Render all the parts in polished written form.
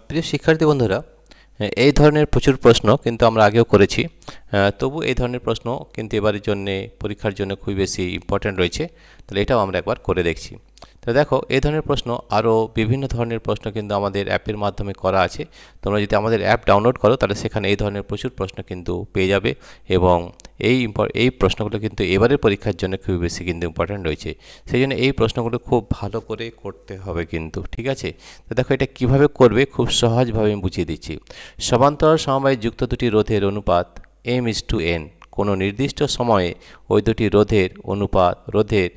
প্রিয় শিক্ষার্থী বন্ধুরা, এই ধরনের প্রচুর প্রশ্ন কিন্তু আমরা আগেও করেছি। তবু এই ধরনের প্রশ্ন কিন্তু এবারের জন্যে পরীক্ষার জন্য খুবই বেশি ইম্পর্ট্যান্ট রয়েছে। তাহলে এটাও আমরা একবার করে দেখছি। তো দেখো, এই ধরনের প্রশ্ন আরও বিভিন্ন ধরনের প্রশ্ন কিন্তু আমাদের অ্যাপের মাধ্যমে করা আছে। তোমরা যদি আমাদের অ্যাপ ডাউনলোড করো তাহলে সেখানে এই ধরনের প্রচুর প্রশ্ন কিন্তু পেয়ে যাবে, এবং এই প্রশ্নগুলো কিন্তু এবারের পরীক্ষার জন্য খুবই বেশি কিন্তু ইম্পর্ট্যান্ট রয়েছে। সেই জন্য এই প্রশ্নগুলো খুব ভালো করে করতে হবে কিন্তু, ঠিক আছে? তো দেখো, এটা কিভাবে করবে খুব সহজভাবে আমি বুঝিয়ে দিচ্ছি। সমান্তরাল সমবায়ে যুক্ত দুটি রোধের অনুপাত m/n। কোনো নির্দিষ্ট সময়ে ওই দুটি রোধের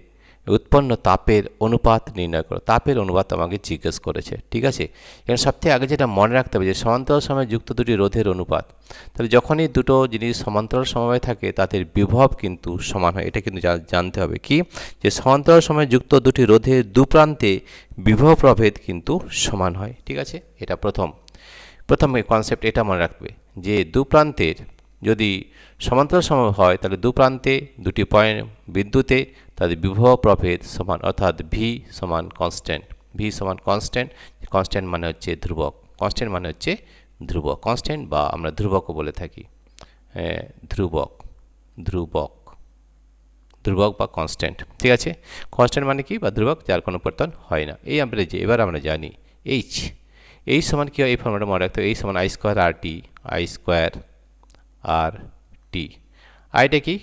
উৎপন্ন তাপের অনুপাত নির্ণয় করো। তাপের অনুপাত আমাকে জিজ্ঞেস করেছে, ঠিক আছে? এখানে সবথেকে আগে যেটা মনে রাখতে হবে যে সমান্তরাল সমবায়ে যুক্ত দুটি রোধের অনুপাত। তাহলে যখনই দুটো জিনিস সমান্তরাল সমবায়ে থাকে তাদের বিভব কিন্তু সমান হয়। এটা কিন্তু জানতে হবে কি, যে সমান্তরাল সমবায়ে যুক্ত দুটি রোধের দুপ্রান্তে বিভব প্রভেদ কিন্তু সমান হয়, ঠিক আছে? এটা প্রথম কনসেপ্ট, এটা মনে রাখবে যে দুপ্রান্তের যদি সমান্তরাল সমবায় হয় তাহলে দুপ্রান্তে দুটি পয়েন্ট বিন্দুতে তাদের বিভব প্রভেদ সমান, অর্থাৎ ভি সমান কনস্ট্যান্ট। কনস্ট্যান্ট মানে হচ্ছে ধ্রুবক। কনস্ট্যান্ট বা আমরা ধ্রুবকও বলে থাকি। ধ্রুবক বা কনস্ট্যান্ট, ঠিক আছে? কনস্ট্যান্ট মানে কি, বা ধ্রুবক যার কোনো পরিবর্তন হয় না। এবার আমরা জানি এইচ সমান কি হয়, এই ফর্মুলাটা মনে রাখতে হবে। এইচ সমান আই টি। আইটা কি?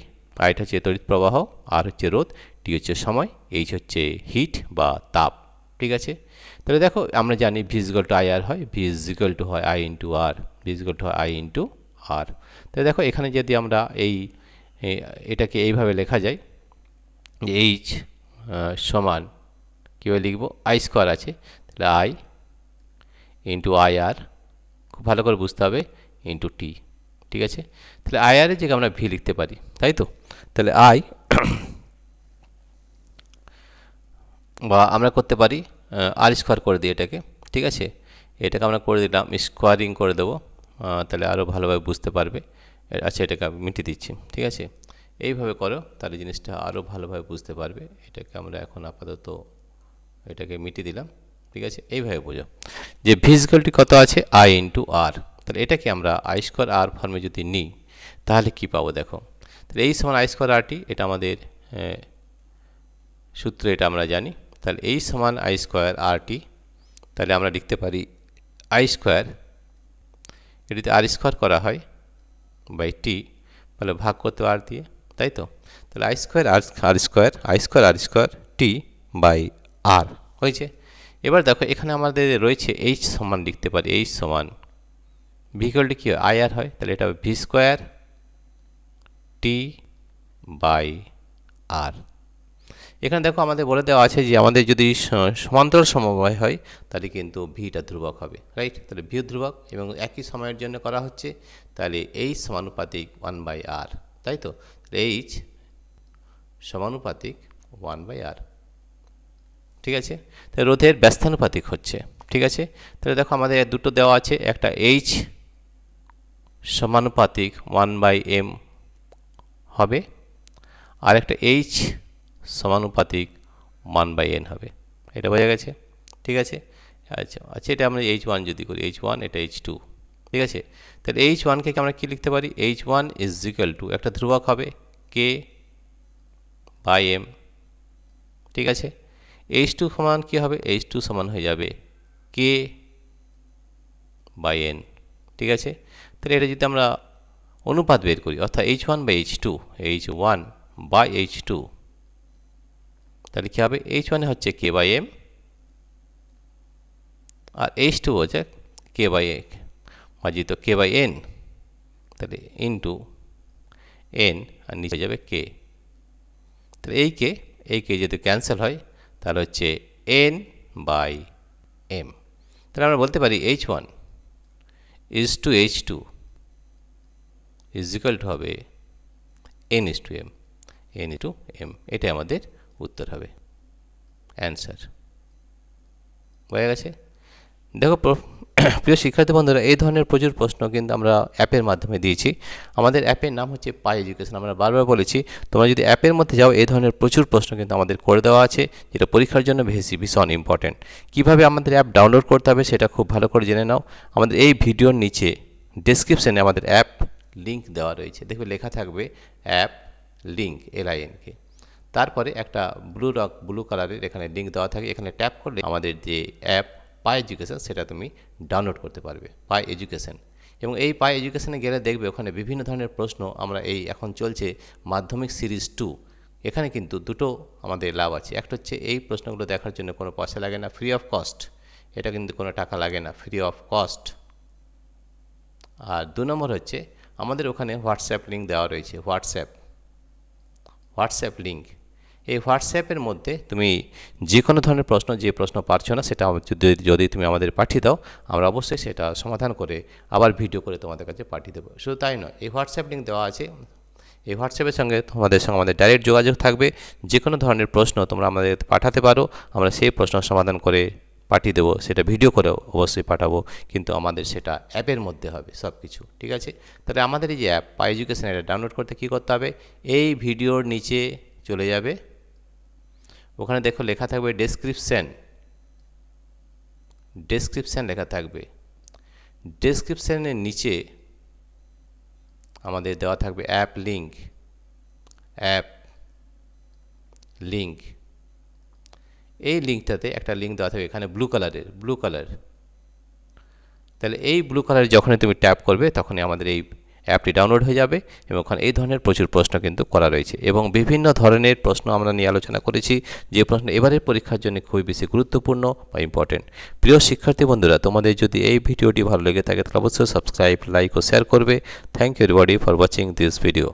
আইটা হচ্ছে তড়িৎ প্রবাহ, আর হচ্ছে রোধ, টি হচ্ছে সময়, এইচ হচ্ছে হিট বা তাপ, ঠিক আছে? তাহলে দেখো, আমরা জানি ভি ইকুয়াল টু আই আর হয়, ভি ইকুয়াল টু হয় আই ইন্টু আর। তাহলে দেখো, এখানে যদি আমরা এটাকে এইভাবে লেখা যায় যে এইচ সমান কীভাবে লিখব, আই স্কোয়ার আছে, তাহলে আই ইন্টু আই আর, খুব ভালো করে বুঝতে হবে, ইন্টু টি, ঠিক আছে? তাহলে আই আর এর জায়গায় আমরা ভি লিখতে পারি, তাই তো? তাহলে আই বা আমরা করতে পারি আর স্কোয়ার করে দিই এটাকে, ঠিক আছে? এটাকে আমরা করে দিলাম, স্কোয়ারিং করে দেবো, তাহলে আরও ভালোভাবে বুঝতে পারবে। আচ্ছা, এটাকে আমি মিটিয়ে দিচ্ছি, ঠিক আছে? এইভাবে করো, তাহলে জিনিসটা আরও ভালোভাবে বুঝতে পারবে। এটাকে আমরা এখন আপাতত এটাকে মিটিয়ে দিলাম, ঠিক আছে? এইভাবে বোঝো যে ভিজিক্যালটি কত আছে, আই ইন্টু আর। তাহলে এটাকে আমরা আই স্কোয়ার আর ফর্মে যদি নিই তাহলে কি পাবো দেখো। তাহলে এই সমান আই স্কোয়ার আর টি, এটা আমাদের সূত্র, এটা আমরা জানি। তাহলে এই সমান আই স্কোয়ার আর টি, তাহলে আমরা লিখতে পারি আই স্কোয়ার, এটিতে আর স্কোয়ার করা হয় বাই টি, তাহলে ভাগ করতে আর দিয়ে, তাই তো? তাহলে I square R square T by R হয়েছে। এবার দেখো, এখানে আমাদের রয়েছে এইচ সমান, লিখতে পারি এইচ সমান ভিকলটি কী হয়, আই আর হয়, তাহলে এটা হবে ভি স্কোয়ার টি বাই আর। এখানে দেখো, আমাদের বলে দেওয়া আছে যে আমাদের যদি সমান্তরাল সমবায় হয় তাহলে কিন্তু ভিটা ধ্রুবক হবে, রাইট? তাহলে ভি ধ্রুবক এবং একই সময়ের জন্য করা হচ্ছে, তাহলে এইচ সমানুপাতিক 1/r, তাই তো? এইচ সমানুপাতিক 1/r, ঠিক আছে? তাহলে রোধের ব্যস্তানুপাতিক হচ্ছে, ঠিক আছে? তাহলে দেখো, আমাদের দুটো দেওয়া আছে, একটা এইচ সমানুপাতিক 1/m হবে, আর একটা এইচ সমানুপাতিক 1/n হবে। এটা বোঝা গেছে, ঠিক আছে? আচ্ছা, এটা আমরা H1 যদি করি, H1, এটা H2, ঠিক আছে? তাহলে H1কে আমরা কি লিখতে পারি, H1 ইজ ইকুয়াল টু একটা ধ্রুবক হবে K/m, ঠিক আছে? H2 সমান কি হবে, H2 সমান হয়ে যাবে K/n, ঠিক আছে? তাহলে এটা যদি আমরা অনুপাত বের করি, অর্থাৎ H1/H2, তাহলে কী হবে, H1 হচ্ছে K/m আর H2 হচ্ছে K/n, তাহলে ইন্টু n, আর নিচে যাবে K। তাহলে এই কে যদি ক্যান্সেল হয় তাহলে হচ্ছে n/m। তাহলে আমরা বলতে পারি H1 is to H2 is equal to হবে n/m, n/m। এটাই আমাদের উত্তর হবে, অ্যান্সার। বোঝা গেছে? দেখো, প্রিয় শিক্ষার্থী বন্ধুরা, এই ধরনের প্রচুর প্রশ্ন কিন্তু আমরা অ্যাপের মাধ্যমে দিয়েছি। আমাদের অ্যাপের নাম হচ্ছে পাই এডুকেশন। আমরা বারবার বলেছি, তোমরা যদি অ্যাপের মধ্যে যাও এই ধরনের প্রচুর প্রশ্ন কিন্তু আমাদের করে দেওয়া আছে, যেটা পরীক্ষার জন্য ভীষণ ইম্পর্টেন্ট। কিভাবে আমাদের অ্যাপ ডাউনলোড করতে হবে সেটা খুব ভালো করে জেনে নাও। আমাদের এই ভিডিওর নিচে ডেসক্রিপশনে আমাদের অ্যাপ লিঙ্ক দেওয়া রয়েছে, দেখবে লেখা থাকবে অ্যাপ লিঙ্ক, LINK। তারপরে একটা ব্লু কালারের এখানে লিঙ্ক দেওয়া থাকে, এখানে ট্যাপ করলে আমাদের যে অ্যাপ পাই এডুকেশন সেটা তুমি ডাউনলোড করতে পারবে, পাই এডুকেশন। এবং এই পাই এডুকেশনে গেলে দেখবে ওখানে বিভিন্ন ধরনের প্রশ্ন আমরা এই এখন চলছে মাধ্যমিক সিরিজ 2, এখানে কিন্তু দুটো আমাদের লাভ আছে। একটা হচ্ছে এই প্রশ্নগুলো দেখার জন্য কোনো পয়সা লাগে না, ফ্রি অফ কস্ট, এটা কিন্তু কোনো টাকা লাগে না, ফ্রি অফ কস্ট। আর 2 নম্বর হচ্ছে আমাদের ওখানে হোয়াটসঅ্যাপ লিঙ্ক দেওয়া রয়েছে, হোয়াটসঅ্যাপ লিঙ্ক। এই হোয়াটসঅ্যাপের মধ্যে তুমি যে কোনো ধরনের প্রশ্ন, যে প্রশ্ন পারছো না সেটা যদি তুমি আমাদের পাঠিয়ে দাও, আমরা অবশ্যই সেটা সমাধান করে আবার ভিডিও করে তোমাদের কাছে পাঠিয়ে দেবো। শুধু তাই নয়, এই হোয়াটসঅ্যাপ লিঙ্ক দেওয়া আছে, এই হোয়াটসঅ্যাপের সঙ্গে আমাদের ডাইরেক্ট যোগাযোগ থাকবে। যে কোনো ধরনের প্রশ্ন তোমরা আমাদের পাঠাতে পারো, আমরা সেই প্রশ্ন সমাধান করে পাঠিয়ে দেবো, সেটা ভিডিও করে অবশ্যই পাঠাবো, কিন্তু আমাদের সেটা অ্যাপের মধ্যে হবে সব কিছু, ঠিক আছে? তাহলে আমাদের এই যে অ্যাপ পাই এডুকেশন, এটা ডাউনলোড করতে কী করতে হবে? এই ভিডিওর নিচে চলে যাবে, ওখানে দেখো লেখা থাকবে ডেসক্রিপশান লেখা থাকবে। ডেসক্রিপশানের নিচে আমাদের দেওয়া থাকবে অ্যাপ লিঙ্ক। এই লিঙ্কটাতে একটা লিঙ্ক দেওয়া থাকবে এখানে ব্লু কালার। তাহলে এই ব্লু কালারে যখনই তুমি ট্যাপ করবে তখনই আমাদের এই অ্যাপটি ডাউনলোড হয়ে যাবে, এবং ওখানে এই ধরনের প্রচুর প্রশ্ন কিন্তু করা রয়েছে, এবং বিভিন্ন ধরনের প্রশ্ন আমরা নিয়ে আলোচনা করেছি, যে প্রশ্ন এবারের পরীক্ষার জন্য খুবই বেশি গুরুত্বপূর্ণ বা ইম্পর্টেন্ট। প্রিয় শিক্ষার্থী বন্ধুরা, তোমাদের যদি এই ভিডিওটি ভালো লেগে থাকে তাহলে অবশ্যই সাবস্ক্রাইব, লাইক ও শেয়ার করবে। Thank you everybody for watching this video.